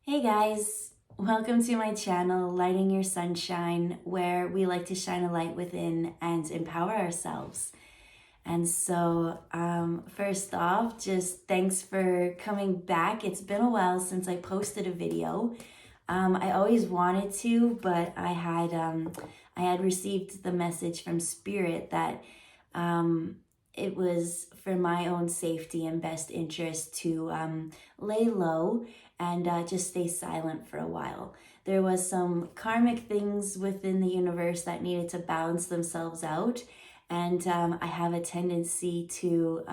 Hey guys, welcome to my channel, Lighting Your Sunshine, where we like to shine a light within and empower ourselves. And so, first off, just thanks for coming back. It's been a while since I posted a video. I always wanted to, but I had received the message from Spirit that it was for my own safety and best interest to lay low and just stay silent for a while. There was some karmic things within the universe that needed to balance themselves out, and I have a tendency to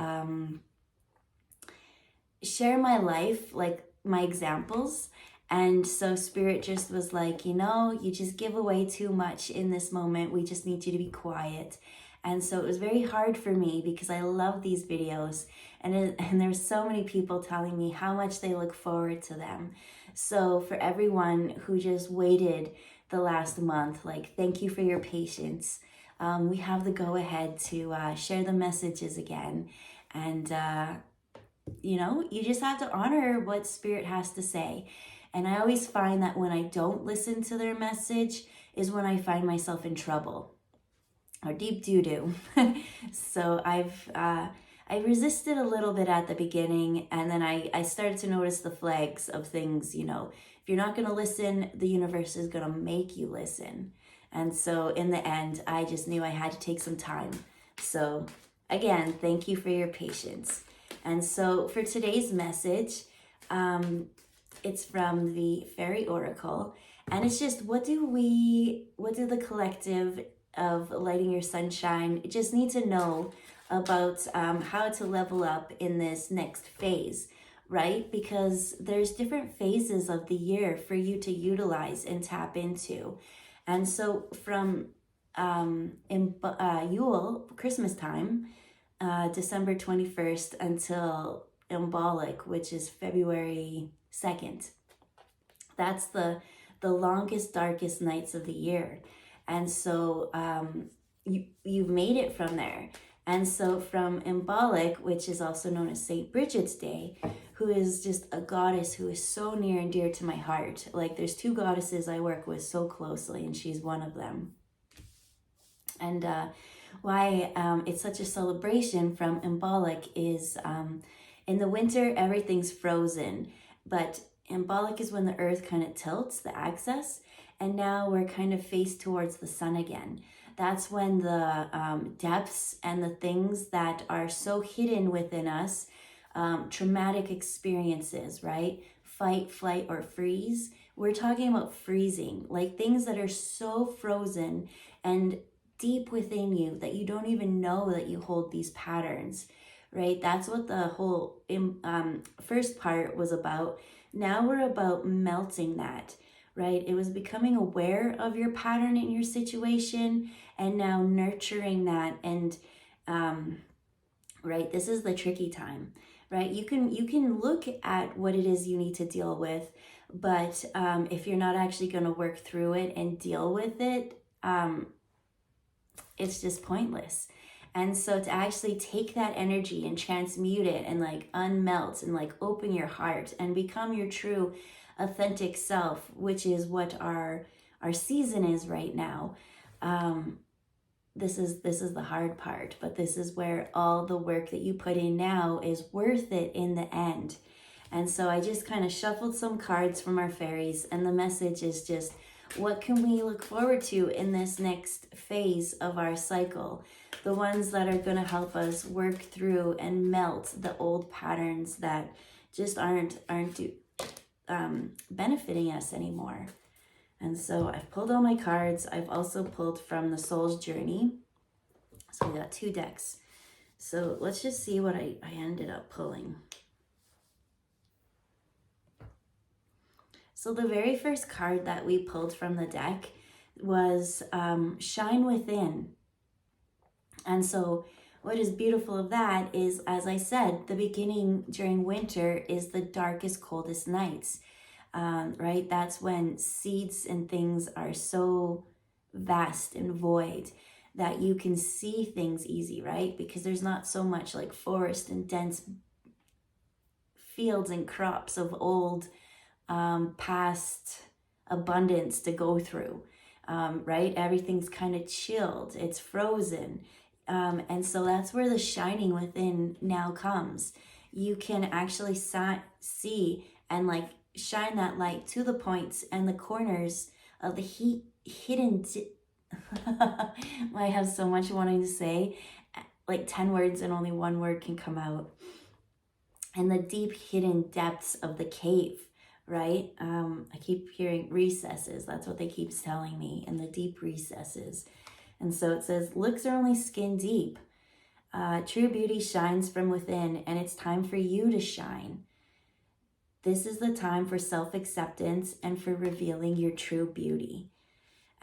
share my life, like my examples. And so Spirit just was like, you just give away too much in this moment. We just need you to be quiet. And so it was very hard for me because I love these videos, and there's so many people telling me how much they look forward to them. So for everyone who just waited the last month, like, thank you for your patience. We have the go ahead to share the messages again. And, you just have to honor what Spirit has to say. And I always find that when I don't listen to their message is when I find myself in trouble or deep doo-doo. So I resisted a little bit at the beginning, and then I started to notice the flags of things, if you're not going to listen, the universe is going to make you listen. And so in the end, I just knew I had to take some time. So again, thank you for your patience. And so for today's message, it's from the Fairy Oracle, and it's just what do the collective of Lighting Your Sunshine just need to know about how to level up in this next phase, right? Because there's different phases of the year for you to utilize and tap into. And so from Yule, Christmas time, December 21st until Symbolic, which is February 2nd. That's the longest, darkest nights of the year. And so you've made it from there. And so from Symbolic, which is also known as St. Bridget's Day, who is just a goddess who is so near and dear to my heart. Like, there's two goddesses I work with so closely, and she's one of them. And why it's such a celebration from Symbolic is in the winter, everything's frozen, but Symbolic is when the earth kind of tilts the axis, and now we're kind of faced towards the sun again. That's when the depths and the things that are so hidden within us, traumatic experiences, right? Fight, flight, or freeze. We're talking about freezing, like things that are so frozen and deep within you that you don't even know that you hold these patterns, right? That's what the whole first part was about. Now we're about melting that, right? It was becoming aware of your pattern in your situation, and now nurturing that. And right, this is the tricky time, right? You can look at what it is you need to deal with, but if you're not actually going to work through it and deal with it, it's just pointless. And so to actually take that energy and transmute it and like unmelt and like open your heart and become your true authentic self, which is what our season is right now. This is the hard part, but this is where all the work that you put in now is worth it in the end. And so I just kind of shuffled some cards from our fairies, and the message is just, what can we look forward to in this next phase of our cycle? The ones that are going to help us work through and melt the old patterns that just aren't benefiting us anymore. And so I've pulled all my cards. I've also pulled from the Soul's Journey. So we got two decks. So let's just see what I ended up pulling. So the very first card that we pulled from the deck was Shine Within. And so what is beautiful of that is, as I said, the beginning during winter is the darkest, coldest nights, right? That's when seeds and things are so vast and void that you can see things easy, right? Because there's not so much like forest and dense fields and crops of old past abundance to go through, right? Everything's kind of chilled, it's frozen. And so that's where the shining within now comes. You can actually see and like shine that light to the points and the corners of the hidden. I have so much wanting to say, like 10 words and only one word can come out. And the deep hidden depths of the cave, right? I keep hearing recesses. That's what they keep telling me, in the deep recesses. And so it says, looks are only skin deep. True beauty shines from within, and it's time for you to shine. This is the time for self-acceptance and for revealing your true beauty.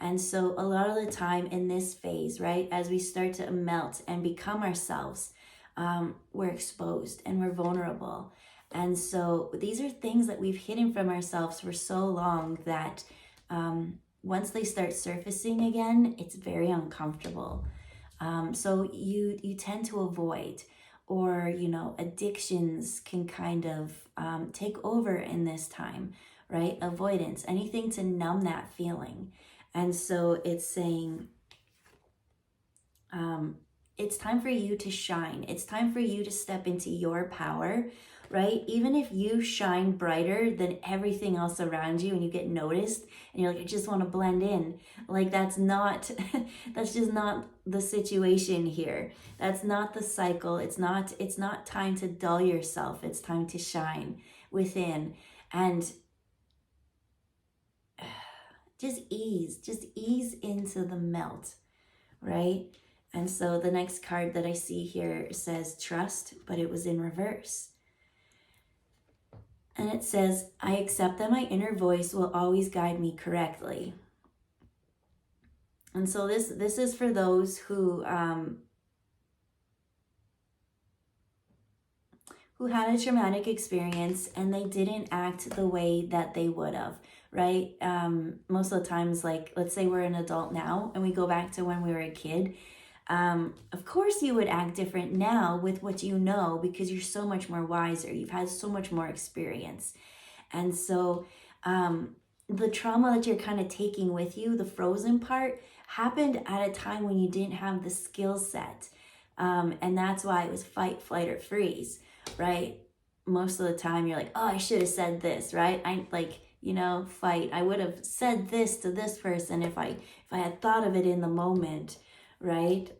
And so a lot of the time in this phase, right, as we start to melt and become ourselves, we're exposed and we're vulnerable. And so these are things that we've hidden from ourselves for so long that once they start surfacing again, it's very uncomfortable. So you tend to avoid, or, you know, addictions can kind of take over in this time, right? Avoidance, anything to numb that feeling. And so it's saying, it's time for you to shine. It's time for you to step into your power, right? Even if you shine brighter than everything else around you and you get noticed and you're like, I just want to blend in. Like that's just not the situation here. That's not the cycle. It's not time to dull yourself. It's time to shine within and just ease into the melt, right? And so the next card that I see here says trust, but it was in reverse. And it says, I accept that my inner voice will always guide me correctly. And so this is for those who had a traumatic experience and they didn't act the way that they would have, right? Most of the times, like, let's say we're an adult now and we go back to when we were a kid. Of course you would act different now with what you know, because you're so much more wiser. You've had so much more experience. And so the trauma that you're kind of taking with you, the frozen part, happened at a time when you didn't have the skill set. And that's why it was fight, flight, or freeze, right? Most of the time you're like, oh, I should have said this, right? I like, you know, fight. I would have said this to this person if I had thought of it in the moment, right?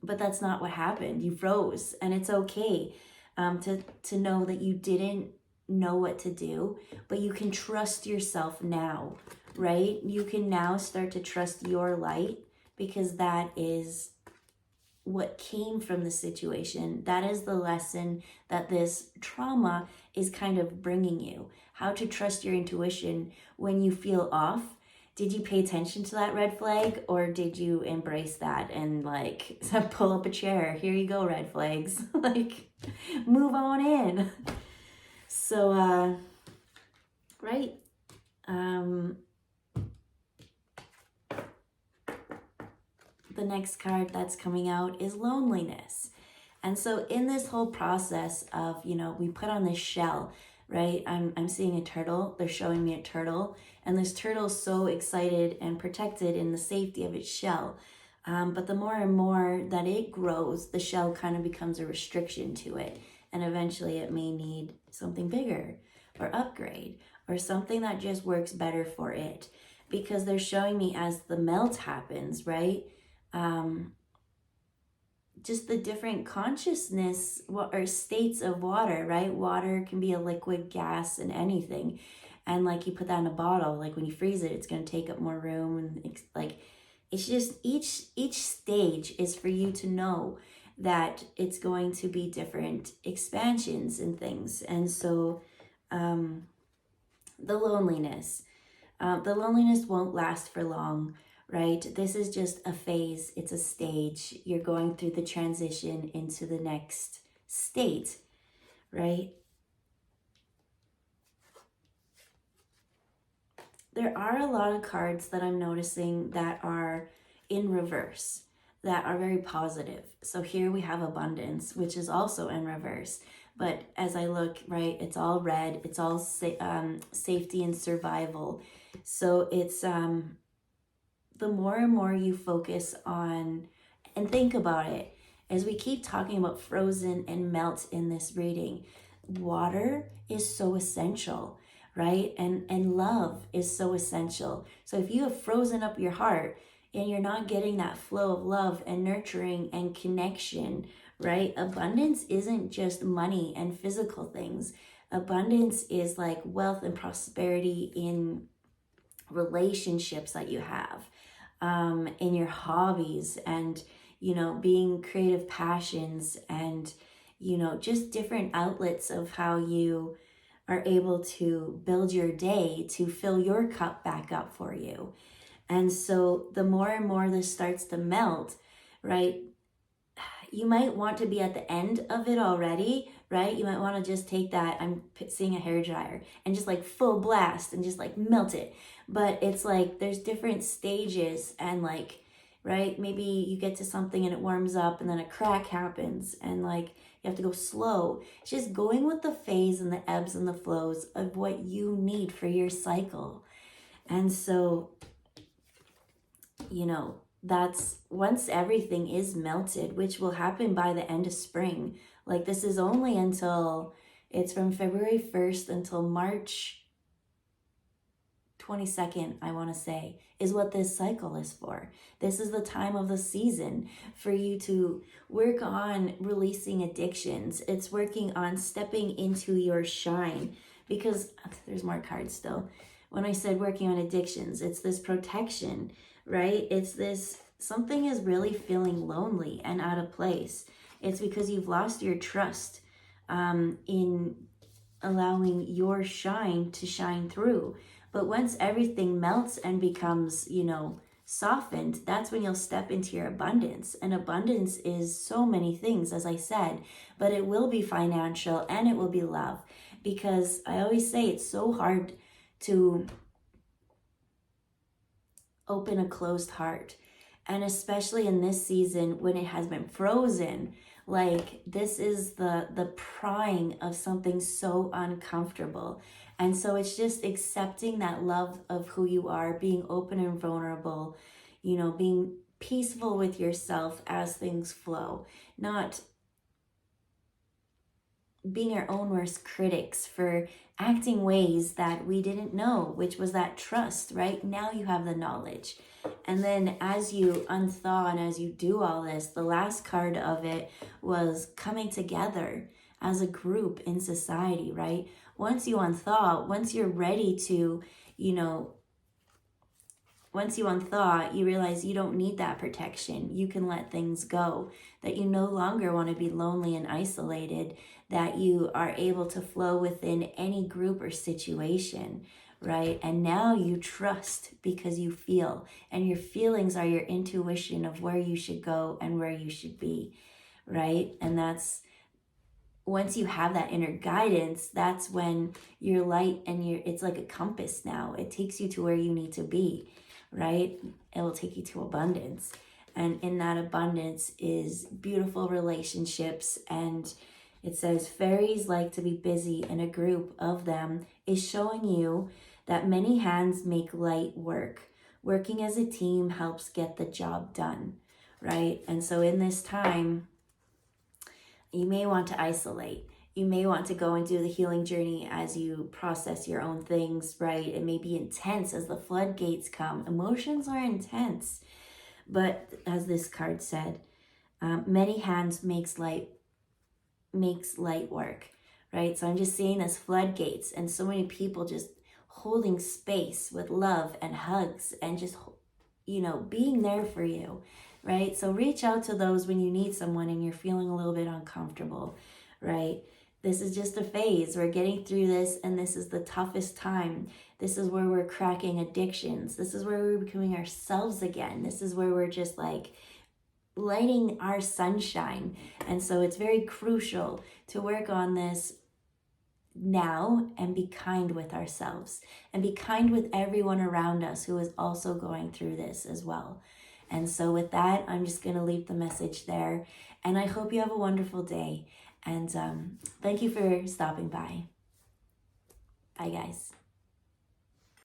But that's not what happened. You froze, and it's okay to know that you didn't know what to do, but you can trust yourself now, right? You can now start to trust your light, because that is what came from the situation. That is the lesson that this trauma is kind of bringing you. How to trust your intuition when you feel off. Did you pay attention to that red flag, or did you embrace that and like pull up a chair? Here you go, red flags. Like, move on in. So, right. The next card that's coming out is loneliness. And so in this whole process of, you know, we put on this shell, right? I'm seeing a turtle. They're showing me a turtle. And this turtle's so excited and protected in the safety of its shell. But the more and more that it grows, the shell kind of becomes a restriction to it. And eventually it may need something bigger or upgrade or something that just works better for it. Because they're showing me as the melt happens, right? Just the different consciousness or states of water, right? Water can be a liquid, gas, and anything. And like you put that in a bottle, like when you freeze it, it's going to take up more room. And like, it's just each stage is for you to know that it's going to be different expansions and things. And so the loneliness won't last for long, right? This is just a phase. It's a stage. You're going through the transition into the next state, right? There are a lot of cards that I'm noticing that are in reverse, that are very positive. So here we have abundance, which is also in reverse. But as I look, right, it's all red. It's all safety and survival. So it's the more and more you focus on and think about it, as we keep talking about frozen and melt in this reading, water is so essential, right? And love is so essential. So if you have frozen up your heart and you're not getting that flow of love and nurturing and connection, right? Abundance isn't just money and physical things. Abundance is like wealth and prosperity in relationships that you have, in your hobbies, and being creative passions, and just different outlets of how you are able to build your day to fill your cup back up for you. And so the more and more this starts to melt, right, you might want to be at the end of it already, right? You might want to just take that, I'm seeing a hair dryer, and just like full blast and just like melt it. But it's like there's different stages, and like, right, maybe you get to something and it warms up and then a crack happens, and like you have to go slow. It's just going with the phase and the ebbs and the flows of what you need for your cycle. And so, that's once everything is melted, which will happen by the end of spring. Like this is only until, it's from February 1st until March 22nd, I want to say, is what this cycle is for. This is the time of the season for you to work on releasing addictions. It's working on stepping into your shine, because there's more cards still. When I said working on addictions, it's this protection, right? It's this, something is really feeling lonely and out of place. It's because you've lost your trust in allowing your shine to shine through. But once everything melts and becomes, softened, that's when you'll step into your abundance. And abundance is so many things, as I said, but it will be financial and it will be love. Because I always say it's so hard to open a closed heart. And especially in this season when it has been frozen, like this is the prying of something so uncomfortable. And so it's just accepting that love of who you are, being open and vulnerable, being peaceful with yourself as things flow, not being our own worst critics for acting ways that we didn't know, which was that trust, right? Now you have the knowledge. And then as you unthaw and as you do all this, the last card of it was coming together as a group in society, right? Once you unthaw, once you're ready to, once you unthaw, you realize you don't need that protection. You can let things go, that you no longer want to be lonely and isolated, that you are able to flow within any group or situation, right? And now you trust because you feel, and your feelings are your intuition of where you should go and where you should be, right? And that's, once you have that inner guidance, that's when your light and it's like a compass now. It takes you to where you need to be, right? It will take you to abundance. And in that abundance is beautiful relationships. And it says, fairies like to be busy, and a group of them is showing you that many hands make light work. Working as a team helps get the job done, right? And so in this time, you may want to isolate. You may want to go and do the healing journey as you process your own things, right? It may be intense as the floodgates come. Emotions are intense. But as this card said, many hands makes light work, right? So I'm just seeing this floodgates and so many people just holding space with love and hugs and just, being there for you, right? So reach out to those when you need someone and you're feeling a little bit uncomfortable, right? This is just a phase. We're getting through this, and this is the toughest time. This is where we're cracking addictions. This is where we're becoming ourselves again. This is where we're just like lighting our sunshine. And so it's very crucial to work on this now and be kind with ourselves and be kind with everyone around us who is also going through this as well. And so with that, I'm just going to leave the message there, and I hope you have a wonderful day. And thank you for stopping by. Bye, guys.